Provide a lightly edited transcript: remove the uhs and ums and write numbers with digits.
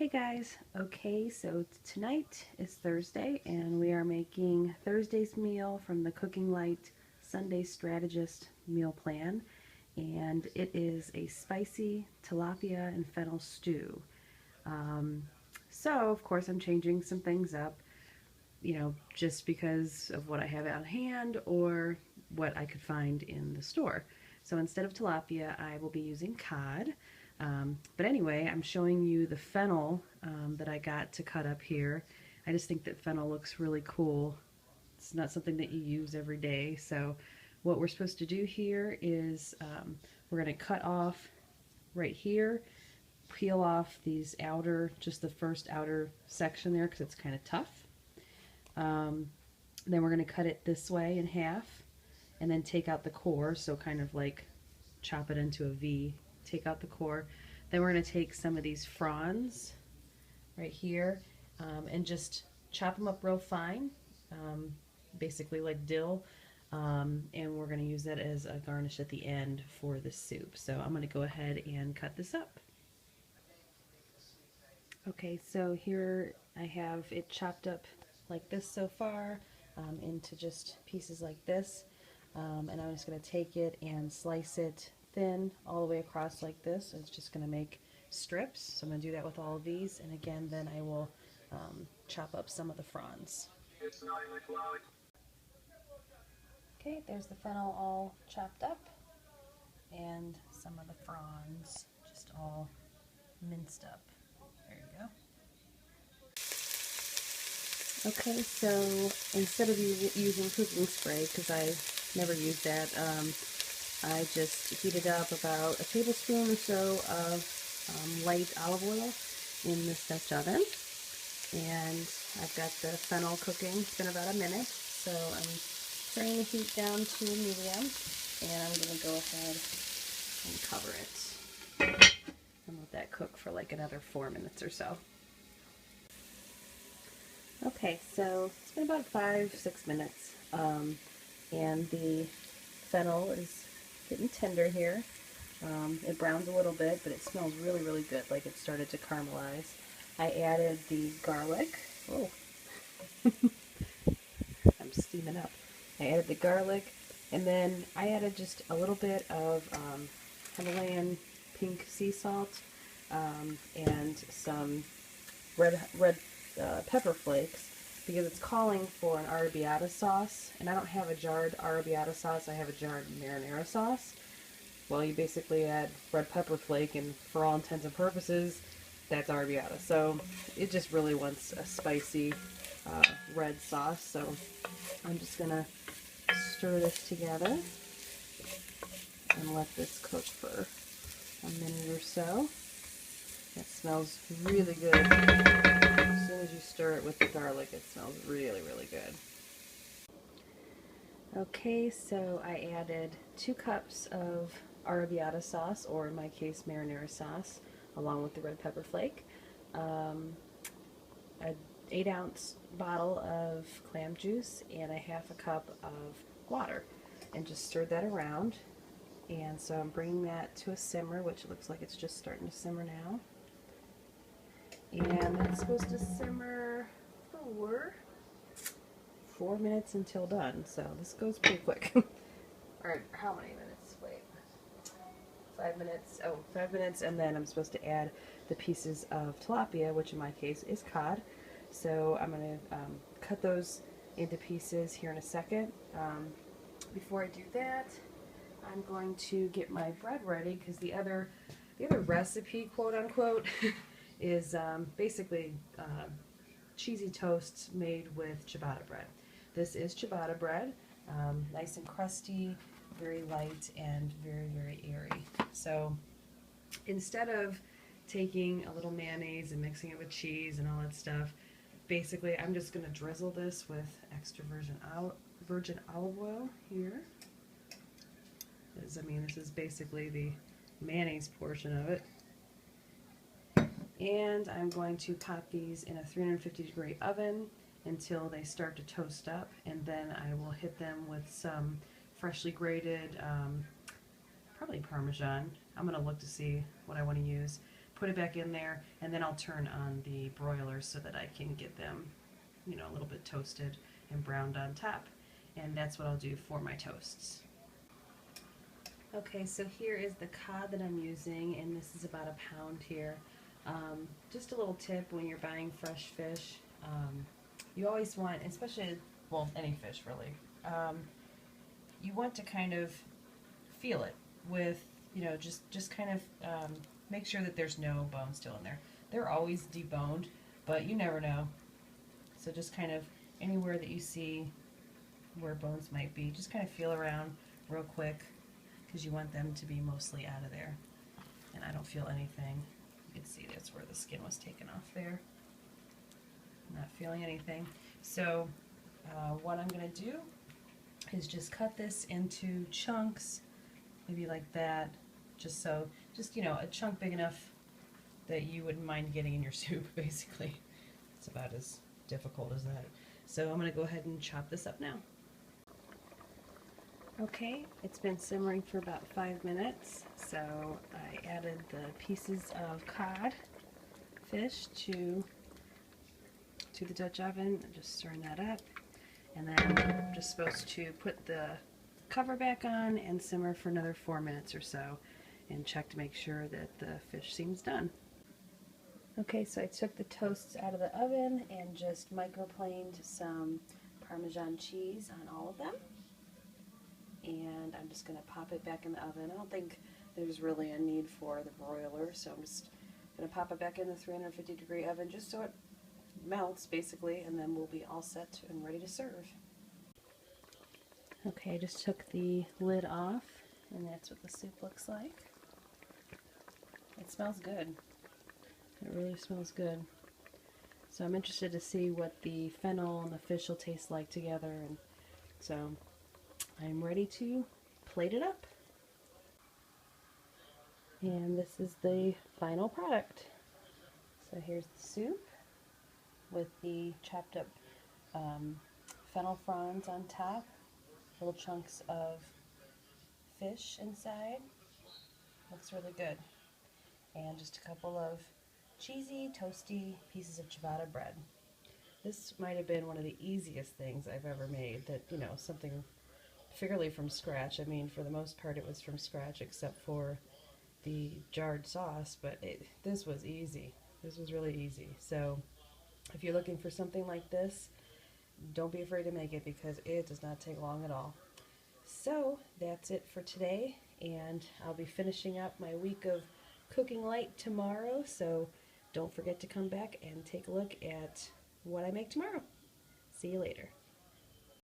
Hey guys, okay, so tonight is Thursday and we are making Thursday's meal from the Cooking Light Sunday Strategist meal plan, and it is a spicy tilapia and fennel stew. Um, so of course I'm changing some things up, just because of what I have on hand or what I could find in the store. So instead of tilapia, I will be using cod. But anyway, I'm showing you the fennel that I got to cut up here. I just think that fennel looks really cool. It's not something that you use every day. So what we're supposed to do here is we're going to cut off right here, peel off these outer, just the first outer section there because it's kind of tough. Then we're going to cut it this way in half and then take out the core, so kind of like chop it into a V, take out the core. Then we're going to take some of these fronds right here and just chop them up real fine, basically like dill, and we're going to use that as a garnish at the end for the soup. So I'm going to go ahead and cut this up. Okay, so here I have it chopped up like this so far, into just pieces like this, and I'm just going to take it and slice it thin all the way across like this. It's just going to make strips, so I'm going to do that with all of these, and again then I will chop up some of the fronds. Okay, there's the fennel all chopped up and some of the fronds just all minced up. There you go. Okay, so instead of using cooking spray, because I never used that, I just heated up about a tablespoon or so of light olive oil in this Dutch oven. And I've got the fennel cooking. It's been about a minute, so I'm turning the heat down to medium, and I'm going to go ahead and cover it and let that cook for like another 4 minutes or so. Okay, so it's been about 5-6 minutes, and the fennel is getting tender here. It browns a little bit, but it smells really, really good, like it started to caramelize. I added the garlic. Oh, I'm steaming up. I added the garlic, and then I added just a little bit of Himalayan pink sea salt, and some red pepper flakes, because it's calling for an arrabbiata sauce, and I don't have a jarred arrabbiata sauce, I have a jarred marinara sauce. Well, you basically add red pepper flake, and for all intents and purposes, that's arrabbiata. So it just really wants a spicy red sauce, so I'm just going to stir this together and let this cook for a minute or so. It smells really good. As soon as you stir it with the garlic, it smells really, really good. Okay, so I added 2 cups of arrabbiata sauce, or in my case marinara sauce, along with the red pepper flake, an 8-ounce bottle of clam juice, and a ½ cup of water, and just stirred that around. And so I'm bringing that to a simmer, which looks like it's just starting to simmer now. And it's supposed to simmer for 4 minutes until done, so this goes pretty quick. Or how many minutes? Wait. 5 minutes. Oh, 5 minutes, and then I'm supposed to add the pieces of tilapia, which in my case is cod. So I'm going to cut those into pieces here in a second. Before I do that, I'm going to get my bread ready, because the other recipe, quote unquote, is basically cheesy toasts made with ciabatta bread. This is ciabatta bread, nice and crusty, very light, and very, very airy. So instead of taking a little mayonnaise and mixing it with cheese and all that stuff, basically I'm just going to drizzle this with extra virgin olive oil here. I mean, this is basically the mayonnaise portion of it. And I'm going to pop these in a 350-degree oven until they start to toast up, and then I will hit them with some freshly grated, probably Parmesan. I'm going to look to see what I want to use. put it back in there, and then I'll turn on the broilers so that I can get them, you know, a little bit toasted and browned on top. And that's what I'll do for my toasts. Okay, so here is the cod that I'm using, and this is about a pound here. Just a little tip when you're buying fresh fish, you always want, especially, well, any fish really, you want to kind of feel it with, you know, just kind of make sure that there's no bone still in there. They're always deboned, but you never know. So just kind of anywhere that you see where bones might be, just kind of feel around real quick, because you want them to be mostly out of there. And I don't feel anything. You can see that's where the skin was taken off there. I'm not feeling anything. So what I'm going to do is just cut this into chunks, maybe like that, just you know, a chunk big enough that you wouldn't mind getting in your soup, basically. It's about as difficult as that. So I'm going to go ahead and chop this up now. Okay, it's been simmering for about 5 minutes, so I added the pieces of cod fish to the Dutch oven. I'm just stirring that up, and then I'm just supposed to put the cover back on and simmer for another 4 minutes or so and check to make sure that the fish seems done. Okay, so I took the toasts out of the oven and just microplaned some Parmesan cheese on all of them. And I'm just going to pop it back in the oven. I don't think there's really a need for the broiler, so I'm just going to pop it back in the 350-degree oven just so it melts, basically, and then we'll be all set and ready to serve. Okay, I just took the lid off, and that's what the soup looks like. It smells good. It really smells good. So I'm interested to see what the fennel and the fish will taste like together, and so I'm ready to plate it up. And this is the final product. So here's the soup with the chopped up fennel fronds on top, little chunks of fish inside. Looks really good. And just a couple of cheesy, toasty pieces of ciabatta bread. This might have been one of the easiest things I've ever made, that, you know, something fairly from scratch. I mean, for the most part it was from scratch except for the jarred sauce, but this was easy. This was really easy. So if you're looking for something like this, don't be afraid to make it, because it does not take long at all. So that's it for today, and I'll be finishing up my week of cooking light tomorrow, so don't forget to come back and take a look at what I make tomorrow. See you later.